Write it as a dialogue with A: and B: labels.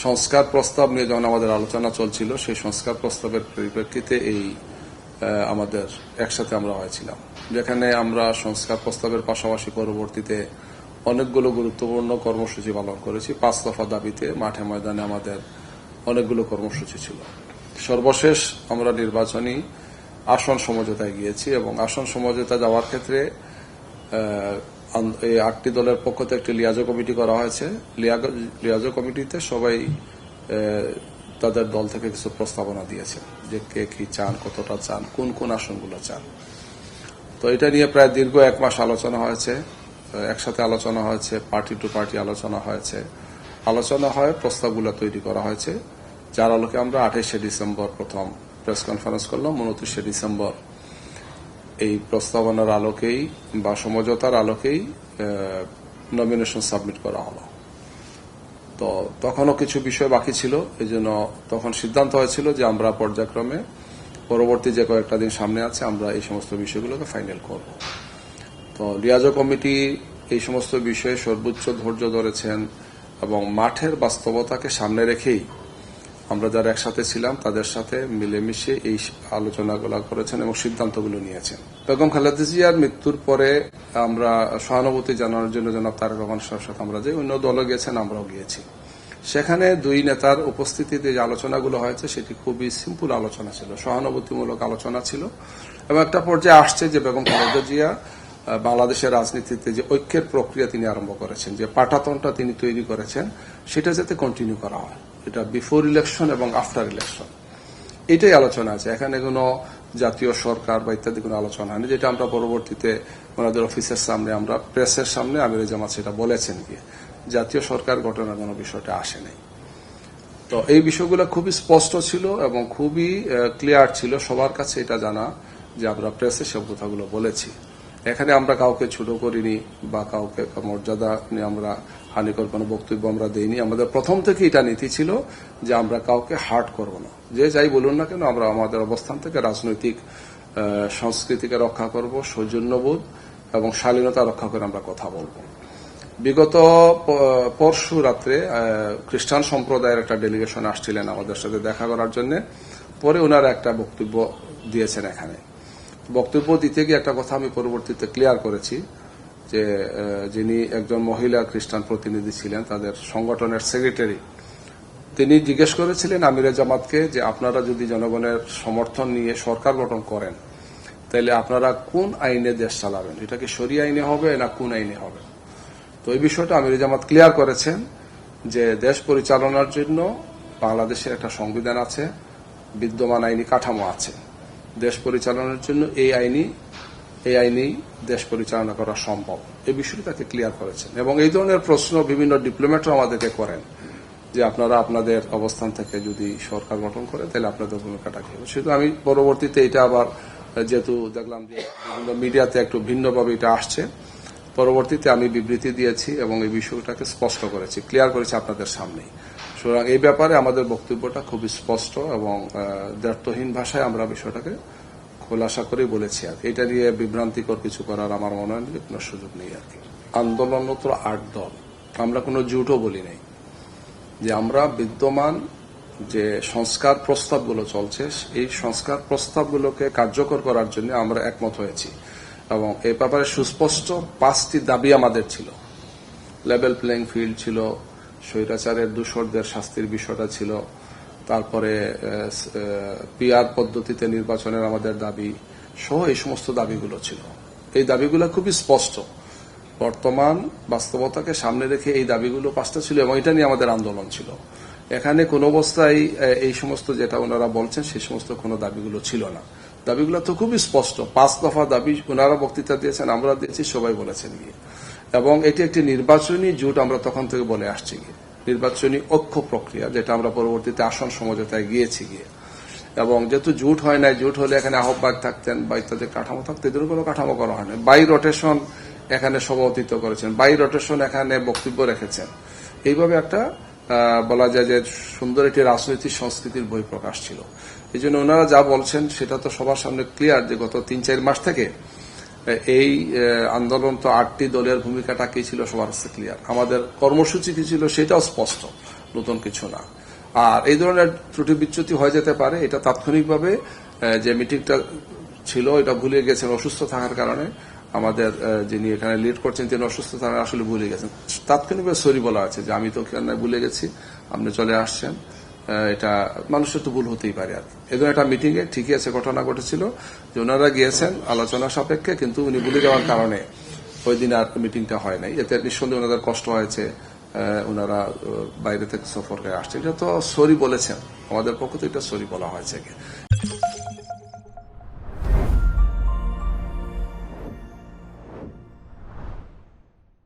A: সংস্কার প্রস্তাব নিয়ে যখন আমাদের আলোচনা চলছিল, সেই সংস্কার প্রস্তাবের পরিপ্রেক্ষিতে আমাদের একসাথে আমরা হয়েছিলাম, যেখানে আমরা সংস্কার প্রস্তাবের পাশাপাশি পরবর্তীতে অনেকগুলো গুরুত্বপূর্ণ কর্মসূচি পালন করেছি। 5 দফা দাবিতে মাঠে ময়দানে আমাদের অনেকগুলো কর্মসূচি ছিল। সর্বশেষ আমরা নির্বাচনী আসন সমঝোতায় গিয়েছি এবং আসন সমঝোতা যাওয়ার ক্ষেত্রে এই 8টি দলের পক্ষ থেকে একটি লিয়াজো কমিটি করা হয়েছে। লিয়াজো কমিটিতে সবাই তাদের দল থেকে কিছু প্রস্তাবনা দিয়েছেন যে কে কি চান, কতটা চান, কোন কোন আসনগুলো চান। তো এটা নিয়ে প্রায় দীর্ঘ 1 মাস আলোচনা হয়েছে, একসাথে আলোচনা হয়েছে, পার্টি টু পার্টি আলোচনা হয়েছে, প্রস্তাবগুলো তৈরি করা হয়েছে, যার আলোকে আমরা 28শে ডিসেম্বর প্রথম প্রেস কনফারেন্স করলাম। 29শে ডিসেম্বর এই প্রস্তাবনার আলোকেই বা সমঝোতার আলোকেই নমিনেশন সাবমিট করা হলো। তো তখনও কিছু বিষয় বাকি ছিল, এই জন্য তখন সিদ্ধান্ত হয়েছিল যে আমরা পর্যায়ক্রমে পরবর্তী যে কয়েকটা দিন সামনে আছে আমরা এই সমস্ত বিষয়গুলোকে ফাইনাল করব। তো লিয়াজো কমিটি এই সমস্ত বিষয়ে সর্বোচ্চ ধৈর্য ধরেছেন এবং মাঠের বাস্তবতাকে সামনে রেখেই আমরা যারা একসাথে ছিলাম তাদের সাথে মিলেমিশে এই আলোচনাগুলো করেছেন এবং সিদ্ধান্তগুলো নিয়েছেন। বেগম খালেদা জিয়ার মৃত্যুর পরে আমরা সহানুভূতি জানানোর জন্য জনাব তারেক রহমান সাহেবের সাথে আমরা যে অন্য দলও গিয়েছেন, আমরাও গিয়েছি। সেখানে 2 নেতার উপস্থিতিতে যে আলোচনাগুলো হয়েছে সেটি খুবই সিম্পল আলোচনা ছিল, সহানুভূতিমূলক আলোচনা ছিল এবং একটা পর্যায়ে আসছে যে বেগম খালেদা জিয়া বাংলাদেশের রাজনীতিতে যে ঐক্যের প্রক্রিয়া তিনি আরম্ভ করেছেন, যে পাটাতনটা তিনি তৈরি করেছেন, সেটা যাতে কন্টিনিউ করা হয়, এটা বিফোর ইলেকশন এবং আফটার ইলেকশন, এটাই আলোচনা আছে। এখানে কোনো জাতীয় সরকার বা ইত্যাদি কোনো আলোচনা হয়নি, যেটা আমরা পরবর্তীতে ওনাদের অফিসের সামনে, আমরা প্রেসের সামনে আমির জামাত সেটা বলেছেন গিয়ে, জাতীয় সরকার গঠনের কোনো বিষয়টা আসে নাই। তো এই বিষয়গুলো খুবই স্পষ্ট ছিল এবং খুবই ক্লিয়ার ছিল, সবার কাছে এটা জানা যে আমরা প্রেসে সব কথাগুলো বলেছি। এখানে আমরা কাউকে ছোট করিনি বা কাউকে মর্যাদা নিয়ে আমরা হানিকর কোনো বক্তব্য আমরা দেইনি। আমাদের প্রথম থেকে এটা নীতি ছিল যে আমরা কাউকে হার্ট করব না, যে যাই বলুন না কেন আমরা আমাদের অবস্থান থেকে রাজনৈতিক সংস্কৃতিকে রক্ষা করব, সৌজন্যবোধ এবং শালীনতা রক্ষা করে আমরা কথা বলব। বিগত পরশু রাত্রে খ্রিস্টান সম্প্রদায়ের একটা ডেলিগেশন আসছিলেন আমাদের সাথে দেখা করার জন্য, পরে ওনারা একটা বক্তব্য দিয়েছেন। এখানে বক্তব্য দিতে গিয়ে একটা কথা আমি পরবর্তীতে ক্লিয়ার করেছি যে যিনি একজন মহিলা খ্রিস্টান প্রতিনিধি ছিলেন, তাদের সংগঠনের সেক্রেটারি, তিনি জিজ্ঞেস করেছিলেন আমিরে জামাতকে যে আপনারা যদি জনগণের সমর্থন নিয়ে সরকার গঠন করেন তাহলে আপনারা কোন আইনে দেশ চালাবেন, এটা কি শরিয়া আইনে হবে না কোন আইনে হবে? তো এই বিষয়টা আমিরে জামাত ক্লিয়ার করেছেন যে দেশ পরিচালনার জন্য বাংলাদেশের একটা সংবিধান আছে, বিদ্যমান আইনি কাঠামো আছে, দেশ পরিচালনার জন্য এই আইনেই দেশ পরিচালনা করা সম্ভব। এই বিষয়টি তাকে ক্লিয়ার করেছেন এবং এই ধরনের প্রশ্ন বিভিন্ন ডিপ্লোম্যাটরা আমাদেরকে করেন যে আপনারা আপনাদের অবস্থান থেকে যদি সরকার গঠন করেন তাহলে আপনাদের ভূমিকাটা কি হবে। শুধু আমি পরবর্তীতে এটা আবার যেহেতু দেখলাম যে বিভিন্ন মিডিয়াতে একটু ভিন্নভাবে এটা আসছে, পরবর্তীতে আমি বিবৃতি দিয়েছি এবং এই বিষয়টাকে স্পষ্ট করেছি, ক্লিয়ার করেছি আপনাদের সামনেই। সুতরাং এই ব্যাপারে আমাদের বক্তব্যটা খুবই স্পষ্ট এবং দ্ব্যর্থহীন ভাষায় আমরা বিষয়টাকে খোলাসা করে বলেছি। আর এটা নিয়ে বিভ্রান্তিকর কিছু করার আমার মনে হয় কোনো সুযোগ নেই আর কি। আন্দোলনরত 8 দল, আমরা কোনো জুটও বলি নাই, যে আমরা বিদ্যমান যে সংস্কার প্রস্তাবগুলো চলছে এই সংস্কার প্রস্তাবগুলোকে কার্যকর করার জন্য আমরা একমত হয়েছি এবং এই ব্যাপারে সুস্পষ্ট 5টি দাবি আমাদের ছিল। লেভেল প্লেইং ফিল্ড ছিল, স্বৈরাচারের দূষরদের শাস্তির বিষয়টা ছিল, তারপরে পিআর পদ্ধতিতে নির্বাচনের আমাদের দাবি সহ এই সমস্ত দাবিগুলো ছিল। এই দাবিগুলো খুবই স্পষ্ট, বর্তমান বাস্তবতাকে সামনে রেখে এই দাবিগুলো 5টা ছিল এবং এটা নিয়ে আমাদের আন্দোলন ছিল। এখানে কোন অবস্থায় এই সমস্ত যেটা ওনারা বলছেন সেই সমস্ত কোনো দাবিগুলো ছিল না। দাবিগুলো তো খুবই স্পষ্ট, 5 দফা দাবি ওনারা বক্তৃতা দিয়েছেন, আমরা দিয়েছি, সবাই বলেছেন গিয়ে। এবং এটি একটি নির্বাচনী জোট, আমরা তখন থেকে বলে আসছি গিয়ে, নির্বাচনী ঐক্য প্রক্রিয়া, যেটা আমরা পরবর্তীতে আসন সমঝোতায় গিয়েছি গিয়ে। এবং যেহেতু জোট হয় নাই, জোট হলে এখানে আহ্বায়ক থাকতেন বা ইত্যাদি কাঠামো থাকতো, এদের কোনো কাঠামো করা হয় না। বাই রোটেশন এখানে সভাপতিত্ব করেছেন, বাই রোটেশন এখানে বক্তব্য রেখেছেন। এইভাবে একটা বলা যায় যে সুন্দর একটি রাজনৈতিক সংস্কৃতির বহিঃপ্রকাশ ছিল। এই জন্য ওনারা যা বলছেন সেটা তো সবার সামনে ক্লিয়ার যে গত 3-4 মাস থেকে এই আন্দোলন তো 8টি দলের ভূমিকাটা কি ছিল সবার কাছে ক্লিয়ার, আমাদের কর্মসূচি কি ছিল সেটাও স্পষ্ট। নতুন কিছু না। আর এই ধরনের ত্রুটি বিচ্যুতি হয়ে যেতে পারে, এটা তাৎক্ষণিকভাবে যে মিটিংটা ছিল এটা ভুলে গেছেন অসুস্থ থাকার কারণে। আমাদের যিনি এখানে লিড করছেন তিনি অসুস্থ থাকার আসলে ভুলে গেছেন। তাৎক্ষণিকভাবে সরি বলা আছে যে আমি তো ভুলে গেছি, আপনি চলে আসছেন, এটা মানুষের তো ভুল হতেই পারে। আর এই ধরনের একটা মিটিং এ ঠিকই আছে ঘটনা ঘটেছিল যে ওনারা গিয়েছেন আলোচনা সাপেক্ষে, কিন্তু উনি ভুলে যাওয়ার কারণে ওই দিন আর মিটিংটা হয় নাই। এতে নিঃসন্দেহে ওনাদের কষ্ট হয়েছে, ওনারা বাইরে থেকে সফর করে আসছে। এটা তো সরি বলেছেন, আমাদের পক্ষ থেকে এটা সরি বলা হয়েছে।